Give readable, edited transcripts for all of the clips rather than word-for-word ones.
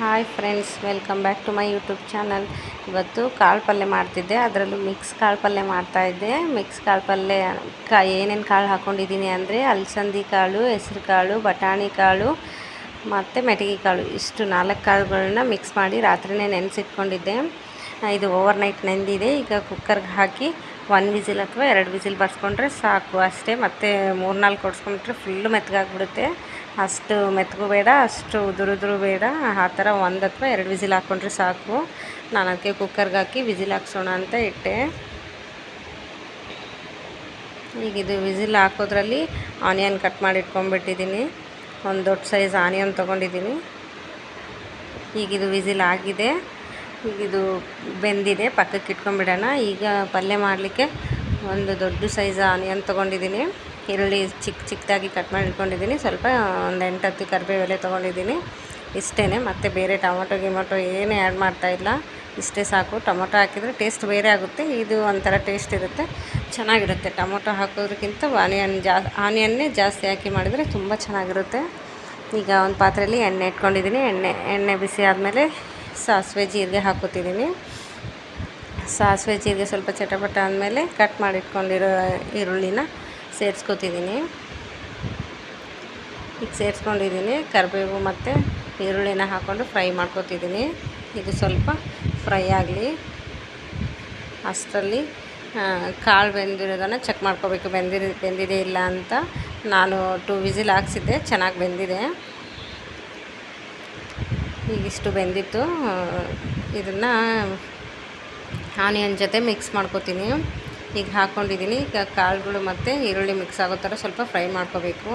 Hi friends, welcome back to my YouTube channel. ಇವತ್ತು ಕಾಳು ಪಲ್ಯ ಮಾಡ್ತಿದ್ದೆ, ಅದರಲ್ಲೂ ಮಿಕ್ಸ್ ಕಾಳು ಪಲ್ಯ ಮಾಡ್ತಾಯಿದ್ದೆ. ಮಿಕ್ಸ್ ಕಾಳು ಪಲ್ಯ ಏನೇನು ಕಾಳು ಹಾಕ್ಕೊಂಡಿದ್ದೀನಿ ಅಂದರೆ ಅಲಸಂದಿ ಕಾಳು, ಹೆಸ್ರು ಕಾಳು, ಬಟಾಣಿ ಕಾಳು ಮತ್ತು ಮೆಟಗಿ ಕಾಳು, ಇಷ್ಟು 4 ಕಾಳುಗಳನ್ನ ಮಿಕ್ಸ್ ಮಾಡಿ ರಾತ್ರಿಯೇ ನೆನೆಸಿಟ್ಕೊಂಡಿದ್ದೆ. ಇದು ಓವರ್ ನೈಟ್ ನೆಂದಿದೆ. ಈಗ ಕುಕ್ಕರ್ಗೆ ಹಾಕಿ 1 ವಿಸಿಲ್ ಅಥವಾ 2 ವಿಸಿಲ್ ಬರ್ಸ್ಕೊಂಡ್ರೆ ಸಾಕು ಅಷ್ಟೇ. ಮತ್ತು 3-4 ಹೊಡ್ಸ್ಕೊಂಡ್ಬಿಟ್ರೆ ಫುಲ್ಲು ಮೆತ್ತಗಾಗ್ಬಿಡುತ್ತೆ. ಅಷ್ಟು ಮೆತ್ತಗೂ ಬೇಡ, ಅಷ್ಟು ಉದುರು ಬೇಡ. ಆ ಥರ 1 ಅಥವಾ 2 ವಿಸಿಲ್ ಹಾಕ್ಕೊಂಡ್ರೆ ಸಾಕು. ನಾನು ಅದಕ್ಕೆ ಕುಕ್ಕರ್ಗೆ ಹಾಕಿ ವಿಸಿಲ್ ಹಾಕ್ಸೋಣ ಅಂತ ಇಟ್ಟೆ. ಈಗ ಇದು ವಿಸಿಲ್ ಹಾಕೋದ್ರಲ್ಲಿ ಆನಿಯನ್ ಕಟ್ ಮಾಡಿ ಇಟ್ಕೊಂಡ್ಬಿಟ್ಟಿದ್ದೀನಿ. ಒಂದು ದೊಡ್ಡ ಸೈಜ್ ಆನಿಯನ್ ತೊಗೊಂಡಿದ್ದೀನಿ. ಈಗಿದು ವಿಸಿಲ್ ಆಗಿದೆ, ಈಗಿದು ಬೆಂದಿದೆ, ಪಕ್ಕಕ್ಕೆ ಇಟ್ಕೊಂಡ್ಬಿಡೋಣ. ಈಗ ಪಲ್ಯ ಮಾಡಲಿಕ್ಕೆ ಒಂದು ದೊಡ್ಡ ಸೈಜ್ ಆನಿಯನ್ ತೊಗೊಂಡಿದ್ದೀನಿ. ಈರುಳ್ಳಿ ಚಿಕ್ಕದಾಗಿ ಕಟ್ ಮಾಡಿ ಇಟ್ಕೊಂಡಿದ್ದೀನಿ. ಸ್ವಲ್ಪ ಒಂದು 8-10 ಕರಿಬೇವು ಎಲೆ ತೊಗೊಂಡಿದ್ದೀನಿ. ಇಷ್ಟೇ, ಮತ್ತು ಬೇರೆ ಟೊಮೊಟೊ ಏನೂ ಆ್ಯಡ್ ಮಾಡ್ತಾಯಿಲ್ಲ. ಇಷ್ಟೇ ಸಾಕು. ಟೊಮೊಟೊ ಹಾಕಿದರೆ ಟೇಸ್ಟ್ ಬೇರೆ ಆಗುತ್ತೆ, ಇದು ಒಂಥರ ಟೇಸ್ಟ್ ಇರುತ್ತೆ, ಚೆನ್ನಾಗಿರುತ್ತೆ. ಟೊಮೊಟೊ ಹಾಕೋದ್ರಕ್ಕಿಂತ ಆನಿಯನ್ನೇ ಜಾಸ್ತಿ ಹಾಕಿ ಮಾಡಿದರೆ ತುಂಬ ಚೆನ್ನಾಗಿರುತ್ತೆ. ಈಗ ಒಂದು ಪಾತ್ರೆಯಲ್ಲಿ ಎಣ್ಣೆ ಇಟ್ಕೊಂಡಿದ್ದೀನಿ. ಎಣ್ಣೆ ಬಿಸಿ ಆದಮೇಲೆ ಸಾಸಿವೆ ಜೀರಿಗೆ ಹಾಕೋತಿದ್ದೀನಿ. ಸಾಸಿವೆ ಜೀರಿಗೆ ಸ್ವಲ್ಪ ಚಟಪಟ ಆದಮೇಲೆ ಕಟ್ ಮಾಡಿ ಇಟ್ಕೊಂಡಿರೋ ಈರುಳ್ಳಿನ ಸೇರಿಸ್ಕೊತಿದ್ದೀನಿ. ಈಗ ಸೇರಿಸ್ಕೊಂಡಿದ್ದೀನಿ. ಕರಿಬೇವು ಮತ್ತು ಈರುಳ್ಳಿನ ಹಾಕ್ಕೊಂಡು ಫ್ರೈ ಮಾಡ್ಕೊತಿದ್ದೀನಿ. ಇದು ಸ್ವಲ್ಪ ಫ್ರೈ ಆಗಲಿ. ಅಷ್ಟರಲ್ಲಿ ಕಾಳು ಬೆಂದಿರೋದನ್ನು ಚೆಕ್ ಮಾಡ್ಕೋಬೇಕು, ಬೆಂದಿದೆ ಇಲ್ಲ ಅಂತ. ನಾನು 2 ವಿಸಿಲ್ ಹಾಕ್ಸಿದ್ದೆ, ಚೆನ್ನಾಗಿ ಬೆಂದಿದೆ. ಈಗಿಷ್ಟು ಬೆಂದಿತ್ತು. ಇದನ್ನು ಆನಿಯನ್ ಜೊತೆ ಮಿಕ್ಸ್ ಮಾಡ್ಕೊತೀನಿ. ಈಗ ಹಾಕ್ಕೊಂಡಿದ್ದೀನಿ. ಈಗ ಕಾಳುಗಳು ಮತ್ತು ಈರುಳ್ಳಿ ಮಿಕ್ಸ್ ಆಗೋ ಥರ ಸ್ವಲ್ಪ ಫ್ರೈ ಮಾಡ್ಕೋಬೇಕು.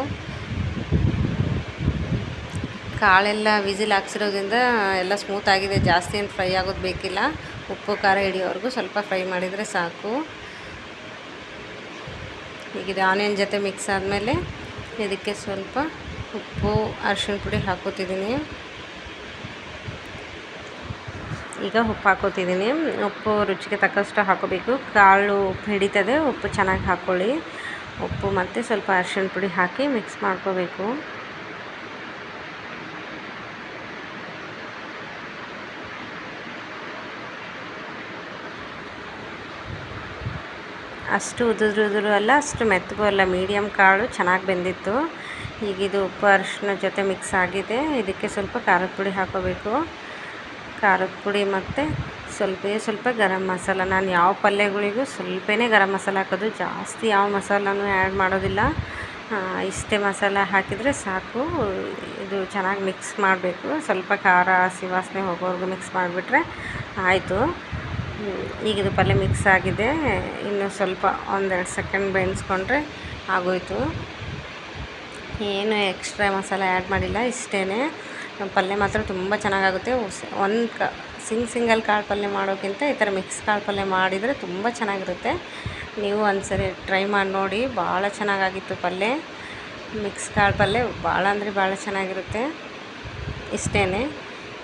ಕಾಳೆಲ್ಲ ವಿಸಿಲ್ ಹಾಕ್ಸಿರೋದ್ರಿಂದ ಎಲ್ಲ ಸ್ಮೂತಾಗಿದೆ, ಜಾಸ್ತಿ ಏನು ಫ್ರೈ ಆಗೋದು ಬೇಕಿಲ್ಲ. ಉಪ್ಪು ಖಾರ ಹಿಡಿಯೋವರೆಗೂ ಸ್ವಲ್ಪ ಫ್ರೈ ಮಾಡಿದರೆ ಸಾಕು. ಈಗ ಇದು ಆನಿಯನ್ ಜೊತೆ ಮಿಕ್ಸ್ ಆದಮೇಲೆ ಇದಕ್ಕೆ ಸ್ವಲ್ಪ ಉಪ್ಪು, ಅರಿಶಿಣ ಪುಡಿ ಹಾಕ್ಕೋತಿದ್ದೀನಿ. ಈಗ ಉಪ್ಪು ಹಾಕ್ಕೋತಿದ್ದೀನಿ. ಉಪ್ಪು ರುಚಿಗೆ ತಕ್ಕಷ್ಟು ಹಾಕೋಬೇಕು. ಕಾಳು ಉಪ್ಪು ಹಿಡಿತದೆ, ಉಪ್ಪು ಚೆನ್ನಾಗಿ ಹಾಕ್ಕೊಳ್ಳಿ. ಉಪ್ಪು ಮತ್ತು ಸ್ವಲ್ಪ ಅರಿಶಿಣ ಪುಡಿ ಹಾಕಿ ಮಿಕ್ಸ್ ಮಾಡ್ಕೋಬೇಕು. ಅಷ್ಟು ಉದುರು ಅಲ್ಲ, ಅಷ್ಟು ಮೆತ್ತಗೂ ಅಲ್ಲ, ಮೀಡಿಯಮ್ ಕಾಳು ಚೆನ್ನಾಗಿ ಬೆಂದಿತ್ತು. ಈಗ ಇದು ಉಪ್ಪು ಅರಿಶಿನ ಜೊತೆ ಮಿಕ್ಸ್ ಆಗಿದೆ. ಇದಕ್ಕೆ ಸ್ವಲ್ಪ ಖಾರದ ಪುಡಿ ಹಾಕೋಬೇಕು. ಖಾರದ ಪುಡಿ ಮತ್ತು ಸ್ವಲ್ಪ ಗರಂ ಮಸಾಲ. ನಾನು ಯಾವ ಪಲ್ಯಗಳಿಗೂ ಸ್ವಲ್ಪನೇ ಗರಂ ಮಸಾಲ ಹಾಕೋದು, ಜಾಸ್ತಿ ಯಾವ ಮಸಾಲನೂ ಆ್ಯಡ್ ಮಾಡೋದಿಲ್ಲ. ಇಷ್ಟೇ ಮಸಾಲ ಹಾಕಿದರೆ ಸಾಕು. ಇದು ಚೆನ್ನಾಗಿ ಮಿಕ್ಸ್ ಮಾಡಬೇಕು. ಸ್ವಲ್ಪ ಖಾರ ಹಸಿ ವಾಸನೆ ಹೋಗೋವರೆಗೂ ಮಿಕ್ಸ್ ಮಾಡಿಬಿಟ್ರೆ ಆಯಿತು. ಈಗ ಇದು ಪಲ್ಯ ಮಿಕ್ಸ್ ಆಗಿದೆ. ಇನ್ನು ಸ್ವಲ್ಪ 1-2 ಸೆಕೆಂಡ್ ಬೇಯಿಸ್ಕೊಂಡ್ರೆ ಆಗೋಯಿತು. ಏನು ಎಕ್ಸ್ಟ್ರಾ ಮಸಾಲ ಆ್ಯಡ್ ಮಾಡಿಲ್ಲ, ಇಷ್ಟೇ. ಪಲ್ಯ ಮಾತ್ರ ತುಂಬ ಚೆನ್ನಾಗಾಗುತ್ತೆ. ಸಿಂಗಲ್ ಕಾಳು ಪಲ್ಯ ಮಾಡೋಕ್ಕಿಂತ ಈ ಥರ ಮಿಕ್ಸ್ ಕಾಳು ಪಲ್ಯ ಮಾಡಿದರೆ ತುಂಬ ಚೆನ್ನಾಗಿರುತ್ತೆ. ನೀವು ಒಂದ್ಸರಿ ಟ್ರೈ ಮಾಡಿ ನೋಡಿ. ಭಾಳ ಚೆನ್ನಾಗಾಗಿತ್ತು ಪಲ್ಯ. ಮಿಕ್ಸ್ ಕಾಳು ಪಲ್ಯ ಭಾಳ ಅಂದರೆ ಭಾಳ ಚೆನ್ನಾಗಿರುತ್ತೆ. ಇಷ್ಟೇ.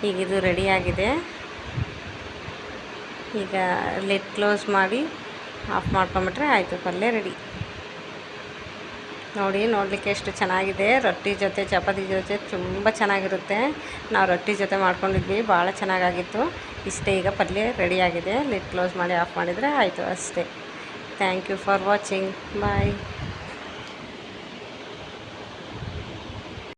ಈಗ ಇದು ರೆಡಿಯಾಗಿದೆ. ಈಗ ಲಿಡ್ ಕ್ಲೋಸ್ ಮಾಡಿ ಆಫ್ ಮಾಡ್ಕೊಂಬಿಟ್ರೆ ಆಯಿತು, ಪಲ್ಯ ರೆಡಿ. ನೋಡಲಿಕ್ಕೆ ಎಷ್ಟು ಚೆನ್ನಾಗಿದೆ. ರೊಟ್ಟಿ ಜೊತೆ, ಚಪಾತಿ ಜೊತೆ ತುಂಬ ಚೆನ್ನಾಗಿರುತ್ತೆ. ನಾವು ರೊಟ್ಟಿ ಜೊತೆ ಮಾಡ್ಕೊಂಡಿದ್ವಿ, ಭಾಳ ಚೆನ್ನಾಗಾಗಿತ್ತು. ಇಷ್ಟೇ. ಈಗ ಪಲ್ಯ ರೆಡಿಯಾಗಿದೆ. ಲಿಡ್ ಕ್ಲೋಸ್ ಮಾಡಿ ಆಫ್ ಮಾಡಿದರೆ ಆಯಿತು, ಅಷ್ಟೇ. Thank you for watching. Bye.